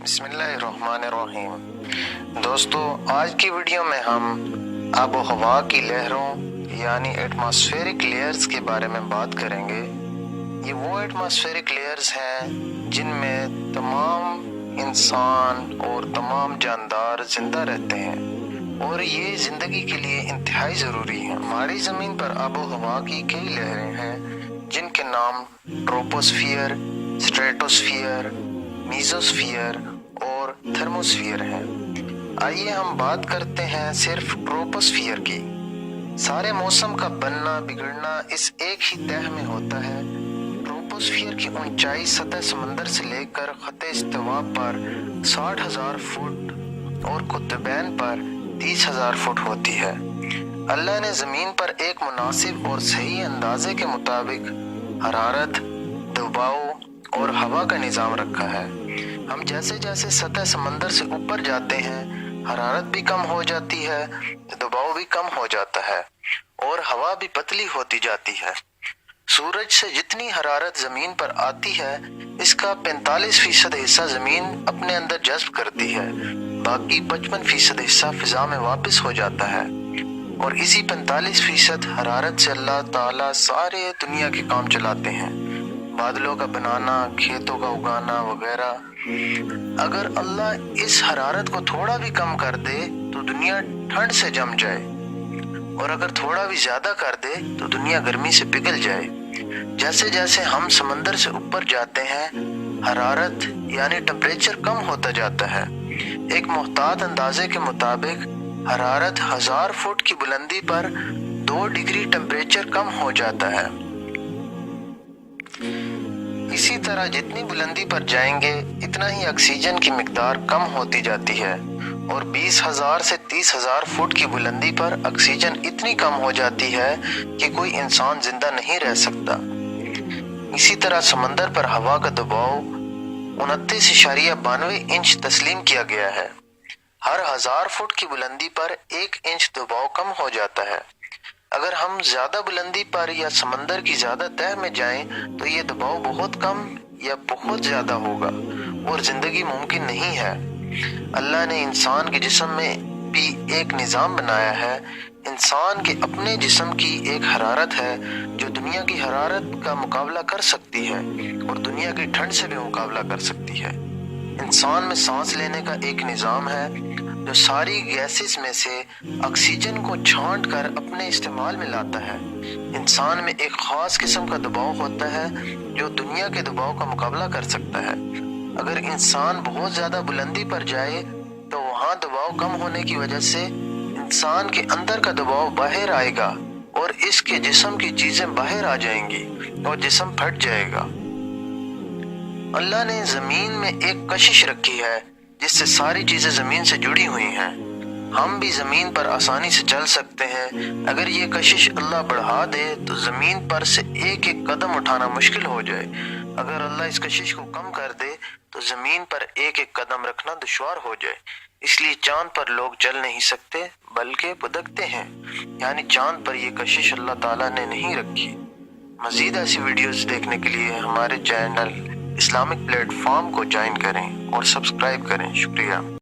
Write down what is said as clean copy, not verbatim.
बिस्मिल्लाहिर्रहमानिर्रहीम। दोस्तों, आज की वीडियो में हम आबो हवा की लहरों यानी एटमॉस्फेरिक लेयर्स के बारे में बात करेंगे। ये वो एटमॉस्फेरिक लेयर्स हैं जिनमें तमाम इंसान और तमाम जानदार जिंदा रहते हैं और ये ज़िंदगी के लिए इंतहाई ज़रूरी है। हमारी ज़मीन पर आबो हवा की कई लहरें हैं जिनके नाम ट्रोपोस्फियर, स्ट्रेटोस्फियर, मीजोस्फियर और थर्मोस्फियर हैं। आइए हम बात करते हैं सिर्फ ट्रोपोस्फियर की। सारे मौसम का बनना बिगड़ना इस एक ही तह में होता है। ट्रोपोस्फियर की ऊंचाई सतह समंदर से लेकर खत्ते इस्तिवा पर 60,000 फुट और कुतुबैन पर 30,000 फुट होती है। अल्लाह ने ज़मीन पर एक मुनासिब और सही अंदाजे के मुताबिक हरारत, दबाव और हवा का निज़ाम रखा है। हम जैसे जैसे सतह समंदर से ऊपर जाते हैं, हरारत भी कम हो जाती है, दबाव भी कम हो जाता है और हवा भी पतली होती जाती है। सूरज से जितनी हरारत ज़मीन पर आती है, इसका 45% हिस्सा ज़मीन अपने अंदर जज़्ब करती है, बाकी 55% हिस्सा फिज़ा में वापस हो जाता है और इसी 45% हरारत से अल्लाह ताला सारे दुनिया के काम चलाते हैं, बादलों का बनाना, खेतों का उगाना वगैरह। अगर अल्लाह इस हरारत को थोड़ा भी कम कर दे तो दुनिया ठंड से जम जाए और अगर थोड़ा भी ज्यादा कर दे तो दुनिया गर्मी से पिघल जाए। जैसे जैसे हम समंदर से ऊपर जाते हैं, हरारत यानी टेम्परेचर कम होता जाता है। एक मुहतात अंदाजे के मुताबिक हरारत 1000 फुट की बुलंदी पर 2 डिग्री टेम्परेचर कम हो जाता है। इसी तरह जितनी बुलंदी पर जाएंगे इतना ही ऑक्सीजन की मिकदार कम होती जाती है और 20,000 से 30,000 फुट की बुलंदी पर ऑक्सीजन इतनी कम हो जाती है कि कोई इंसान जिंदा नहीं रह सकता। इसी तरह समंदर पर हवा का दबाव 29.92 इंच तस्लीम किया गया है। हर 1000 फुट की बुलंदी पर 1 इंच दबाव कम हो जाता है। अगर हम ज्यादा बुलंदी पर या समंदर की ज्यादा तह में जाएं तो ये दबाव बहुत कम या बहुत ज्यादा होगा और जिंदगी मुमकिन नहीं है। अल्लाह ने इंसान के जिस्म में भी एक निज़ाम बनाया है। इंसान के अपने जिस्म की एक हरारत है जो दुनिया की हरारत का मुकाबला कर सकती है और दुनिया की ठंड से भी मुकाबला कर सकती है। इंसान में सांस लेने का एक निज़ाम है जो सारी गैसेस में से ऑक्सीजन को छांट कर अपने इस्तेमाल में लाता है। इंसान में एक खास किस्म का दबाव होता है जो दुनिया के दबाव का मुकाबला कर सकता है। अगर इंसान बहुत ज्यादा बुलंदी पर जाए तो वहाँ दबाव कम होने की वजह से इंसान के अंदर का दबाव बाहर आएगा और इसके जिस्म की चीजें बाहर आ जाएंगी और जिस्म फट जाएगा। अल्लाह ने जमीन में एक कशिश रखी है जिससे सारी चीजें जमीन से जुड़ी हुई हैं। हम भी जमीन पर आसानी से चल सकते हैं। अगर ये कशिश अल्लाह बढ़ा दे तो जमीन पर से एक एक कदम उठाना मुश्किल हो जाए। अगर अल्लाह इस कशिश को कम कर दे तो जमीन पर एक एक कदम रखना दुश्वार हो जाए। इसलिए चांद पर लोग चल नहीं सकते बल्कि भुदकते हैं, यानी चांद पर ये कशिश अल्लाह ताला ने नहीं रखी। मजीद ऐसी वीडियोस देखने के लिए हमारे चैनल इस्लामिक प्लेटफॉर्म को ज्वाइन करें और सब्सक्राइब करें। शुक्रिया।